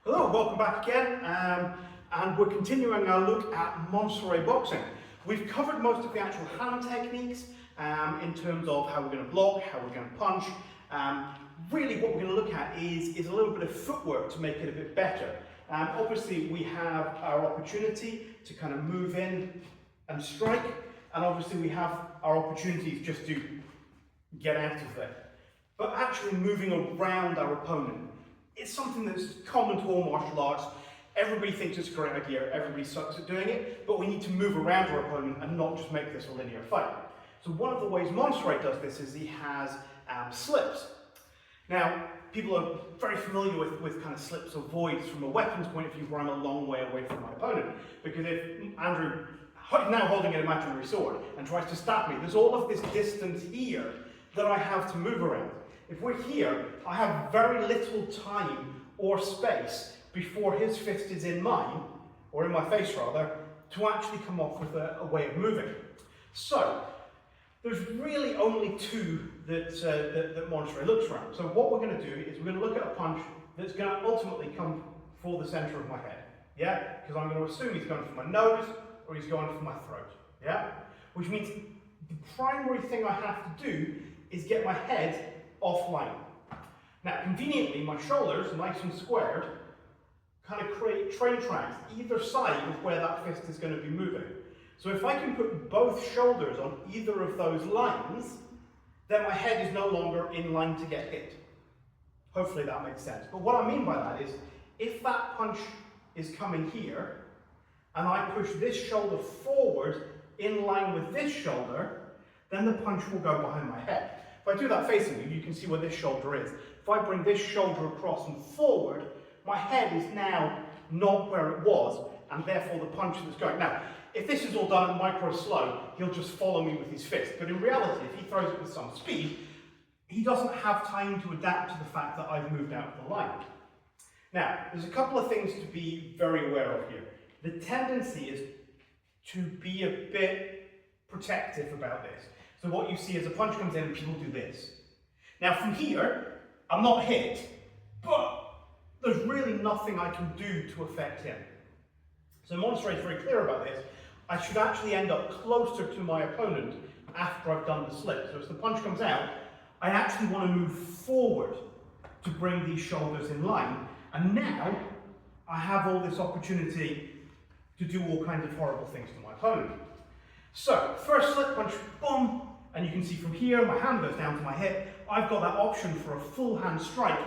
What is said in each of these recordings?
Hello, welcome back again, and we're continuing our look at Monstery boxing. We've covered most of the actual hand techniques in terms of how we're going to block, how we're going to punch. Really what we're going to look at is a little bit of footwork to make it a bit better. Obviously we have our opportunity to kind of move in and strike, and obviously we have our opportunities just to get out of there. But actually moving around our opponent, it's something that's common to all martial arts. Everybody thinks it's a great idea, everybody sucks at doing it, but we need to move around our opponent and not just make this a linear fight. So one of the ways Monstery does this is he has slips. Now, people are very familiar with kind of slips or voids from a weapons point of view where I'm a long way away from my opponent. Because if Andrew, now holding an imaginary sword, and tries to stab me, there's all of this distance here that I have to move around. If we're here, I have very little time or space before his fist is in mine, or in my face rather, to actually come off with a way of moving. So, there's really only two that Monstery looks around. So what we're going to do is we're going to look at a punch that's going to ultimately come for the centre of my head. Yeah? Because I'm going to assume he's going for my nose, or he's going for my throat. Yeah? Which means the primary thing I have to do is get my head offline. Now, conveniently, my shoulders, nice and squared, kind of create train tracks either side of where that fist is going to be moving. So if I can put both shoulders on either of those lines, then my head is no longer in line to get hit. Hopefully that makes sense. But what I mean by that is, if that punch is coming here, and I push this shoulder forward in line with this shoulder, then the punch will go behind my head. If I do that facing you, you can see where this shoulder is. If I bring this shoulder across and forward, my head is now not where it was, and therefore the punch that's going. Now, if this is all done at micro slow, he'll just follow me with his fist. But in reality, if he throws it with some speed, he doesn't have time to adapt to the fact that I've moved out of the line. Now, there's a couple of things to be very aware of here. The tendency is to be a bit protective about this. So what you see is a punch comes in and people do this. Now from here, I'm not hit, but there's really nothing I can do to affect him. So Monstery is very clear about this. I should actually end up closer to my opponent after I've done the slip. So as the punch comes out, I actually want to move forward to bring these shoulders in line. And now I have all this opportunity to do all kinds of horrible things to my opponent. So, first slip punch, boom, and you can see from here, my hand goes down to my hip. I've got that option for a full hand strike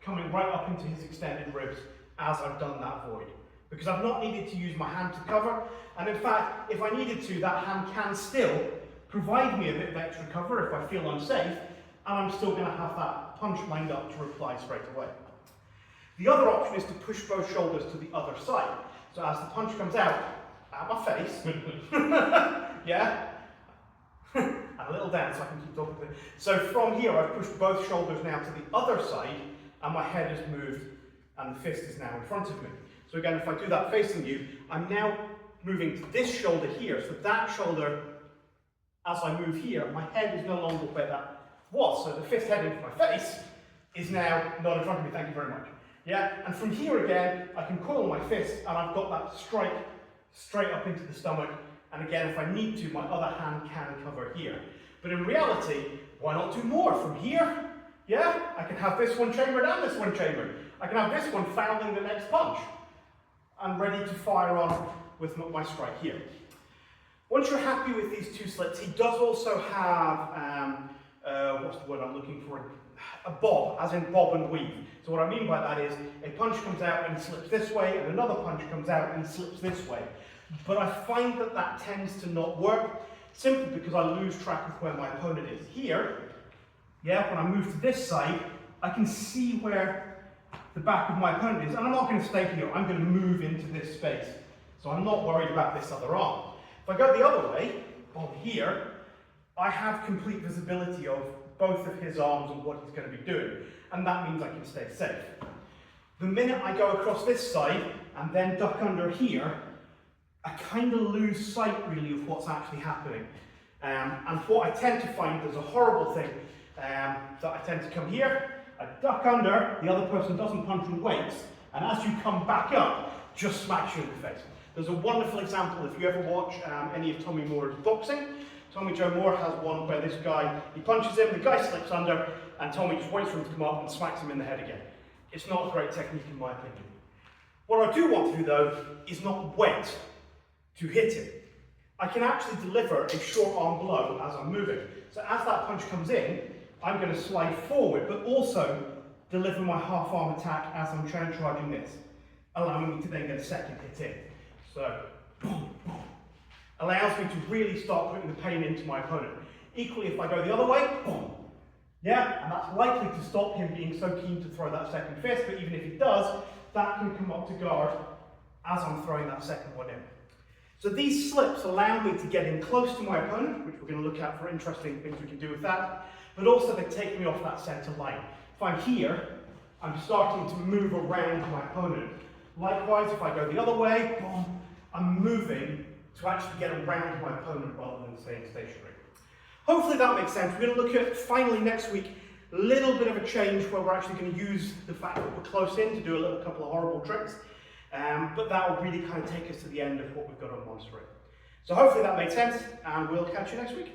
coming right up into his extended ribs as I've done that void. Because I've not needed to use my hand to cover, and in fact, if I needed to, that hand can still provide me a bit of extra cover if I feel unsafe, and I'm still going to have that punch lined up to reply straight away. The other option is to push both shoulders to the other side. So as the punch comes out, at my face, yeah, and a little down so I can keep talking to it. So from here, I've pushed both shoulders now to the other side, and my head has moved, and the fist is now in front of me. So again, if I do that facing you, I'm now moving to this shoulder here, so that shoulder, as I move here, my head is no longer where that was, so the fist heading for my face is now not in front of me, thank you very much. Yeah, and from here again, I can coil my fist, and I've got that strike straight up into the stomach, and again, if I need to, my other hand can cover here. But in reality, why not do more? From here, yeah, I can have this one chambered and this one chambered. I can have this one fouling the next punch. I'm ready to fire on with my strike here. Once you're happy with these two slips, he does also have, what's the word I'm looking for? A bob, as in bob and weave. So what I mean by that is, a punch comes out and slips this way, and another punch comes out and slips this way. But I find that that tends to not work, simply because I lose track of where my opponent is. Here, yeah, when I move to this side, I can see where the back of my opponent is, and I'm not going to stay here, I'm going to move into this space. So I'm not worried about this other arm. If I go the other way, on here, I have complete visibility of both of his arms and what he's going to be doing, and that means I can stay safe. The minute I go across this side and then duck under here, I kind of lose sight really of what's actually happening. And what I tend to find is a horrible thing, that I tend to come here, I duck under, the other person doesn't punch and waits, and as you come back up, just smacks you in the face. There's a wonderful example if you ever watch any of Tommy Moore's boxing. Tommy Joe Moore has one where this guy, he punches him, the guy slips under, and Tommy just waits for him to come up and smacks him in the head again. It's not a great technique in my opinion. What I do want to do though, is not wait to hit him. I can actually deliver a short arm blow as I'm moving. So as that punch comes in, I'm going to slide forward, but also deliver my half arm attack as I'm charging this, allowing me to then get a second hit in. So, boom, boom. Allows me to really start putting the pain into my opponent. Equally, if I go the other way, boom. Yeah, and that's likely to stop him being so keen to throw that second fist, but even if he does, that can come up to guard as I'm throwing that second one in. So these slips allow me to get in close to my opponent, which we're going to look at for interesting things we can do with that, but also they take me off that centre line. If I'm here, I'm starting to move around my opponent. Likewise, if I go the other way, boom, I'm moving to actually get around my opponent rather than staying stationary. Hopefully that makes sense. We're going to look at, finally next week, a little bit of a change where we're actually going to use the fact that we're close in to do a couple of horrible tricks. But that will really kind of take us to the end of what we've got on Monstery. So hopefully that made sense, and we'll catch you next week.